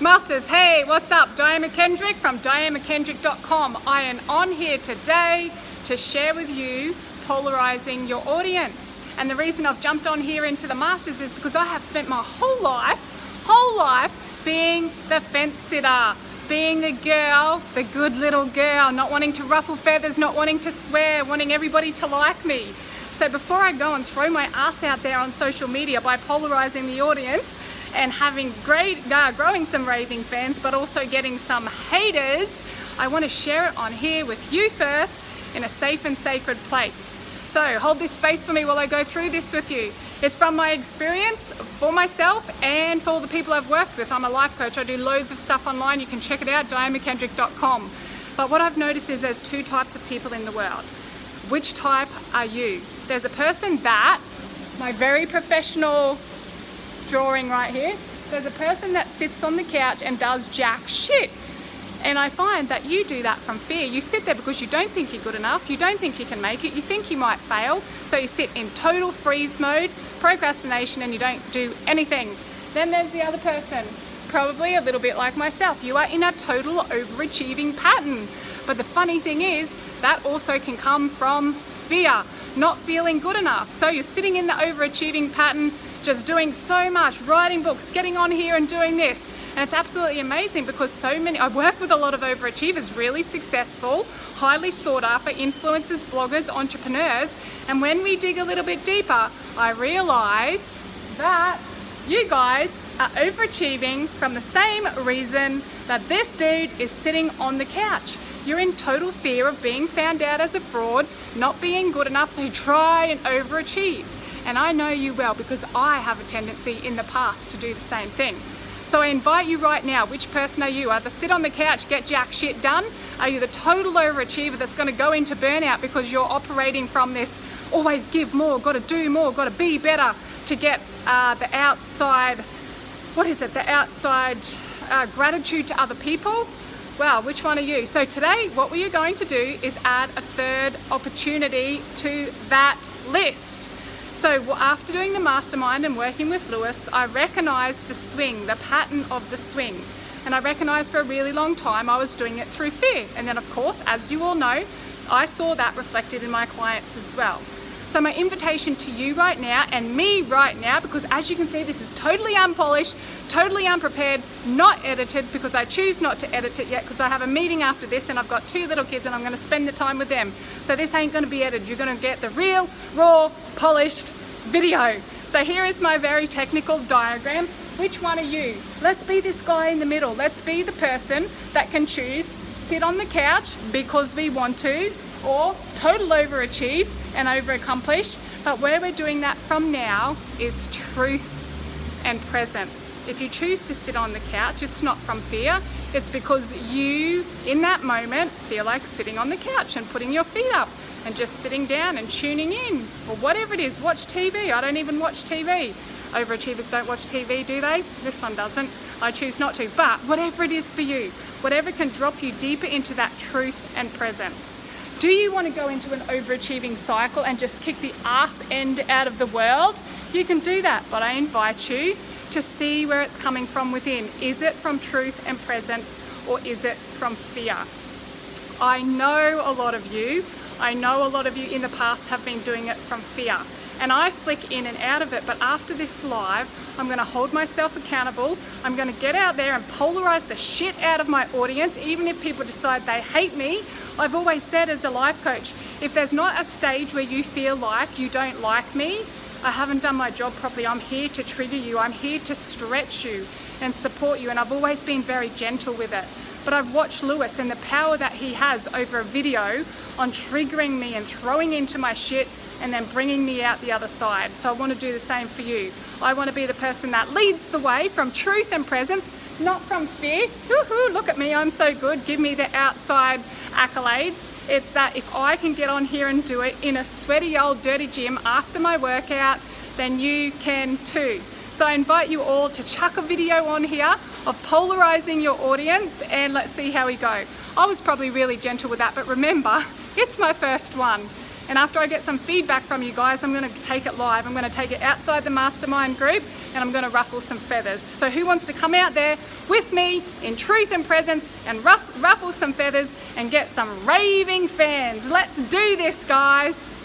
Masters, hey, what's up? Diane McKendrick from DianeMcKendrick.com. I am on here today to share with you polarizing your audience. And the reason I've jumped on here into the Masters is because I have spent my whole life being the fence sitter, being the girl, the good little girl, not wanting to ruffle feathers, not wanting to swear, wanting everybody to like me. So before I go and throw my ass out there on social media by polarizing the audience and having growing some raving fans, but also getting some haters, I want to share it on here with you first in a safe and sacred place. So hold this space for me while I go through this with you. It's from my experience for myself and for the people I've worked with. I'm a life coach. I do loads of stuff online. You can check it out, DianeMcKendrick.com. But what I've noticed is there's two types of people in the world. Which type are you? There's a person that, my very professional drawing right here, there's a person that sits on the couch and does jack shit. And I find that you do that from fear. You sit there because you don't think you're good enough, you don't think you can make it, you think you might fail, so you sit in total freeze mode, procrastination, and you don't do anything. Then there's the other person, probably a little bit like myself. You are in a total overachieving pattern. But the funny thing is, that also can come from fear, not feeling good enough. So you're sitting in the overachieving pattern, just doing so much, writing books, getting on here and doing this. And it's absolutely amazing because I work with a lot of overachievers, really successful, highly sought after influencers, bloggers, entrepreneurs. And when we dig a little bit deeper, I realize that you guys are overachieving from the same reason that this dude is sitting on the couch. You're in total fear of being found out as a fraud, not being good enough, so try and overachieve. And I know you well because I have a tendency in the past to do the same thing. So I invite you right now, which person are you? Either sit on the couch, get jack shit done? Are you the total overachiever that's going to go into burnout because you're operating from this always give more, got to do more, got to be better to get the outside gratitude to other people? Well, which one are you? So today, what we are going to do is add a third opportunity to that list. So after doing the mastermind and working with Lewis, I recognized the swing, the pattern of the swing. And I recognized for a really long time I was doing it through fear. And then of course, as you all know, I saw that reflected in my clients as well. So my invitation to you right now and me right now, because as you can see, this is totally unpolished, totally unprepared, not edited, because I choose not to edit it yet because I have a meeting after this and I've got 2 little kids and I'm going to spend the time with them. So this ain't going to be edited. You're going to get the real, raw, polished video. So here is my very technical diagram. Which one are you? Let's be this guy in the middle. Let's be the person that can choose sit on the couch because we want to, or total overachieve and overaccomplish. But where we're doing that from now is truth and presence. If you choose to sit on the couch, it's not from fear, it's because you in that moment feel like sitting on the couch and putting your feet up and just sitting down and tuning in, or whatever it is. Watch TV. I don't even watch TV. Overachievers don't watch TV, do they? This one doesn't. I choose not to. But whatever it is for you, whatever can drop you deeper into that truth and presence. Do you want to go into an overachieving cycle and just kick the ass end out of the world? You can do that, but I invite you to see where it's coming from within. Is it from truth and presence, or is it from fear? I know a lot of you in the past have been doing it from fear. And I flick in and out of it, but after this live, I'm going to hold myself accountable. I'm going to get out there and polarize the shit out of my audience, even if people decide they hate me. I've always said as a life coach, if there's not a stage where you feel like you don't like me, I haven't done my job properly. I'm here to trigger you. I'm here to stretch you and support you. And I've always been very gentle with it. But I've watched Lewis and the power that he has over a video on triggering me and throwing into my shit and then bringing me out the other side. So I want to do the same for you. I want to be the person that leads the way from truth and presence, not from fear. Woohoo, look at me, I'm so good. Give me the outside accolades. It's that if I can get on here and do it in a sweaty old dirty gym after my workout, then you can too. So I invite you all to chuck a video on here of polarizing your audience and let's see how we go. I was probably really gentle with that, but remember, it's my first one. And after I get some feedback from you guys, I'm going to take it live. I'm going to take it outside the mastermind group and I'm going to ruffle some feathers. So who wants to come out there with me in truth and presence and ruffle some feathers and get some raving fans? Let's do this, guys.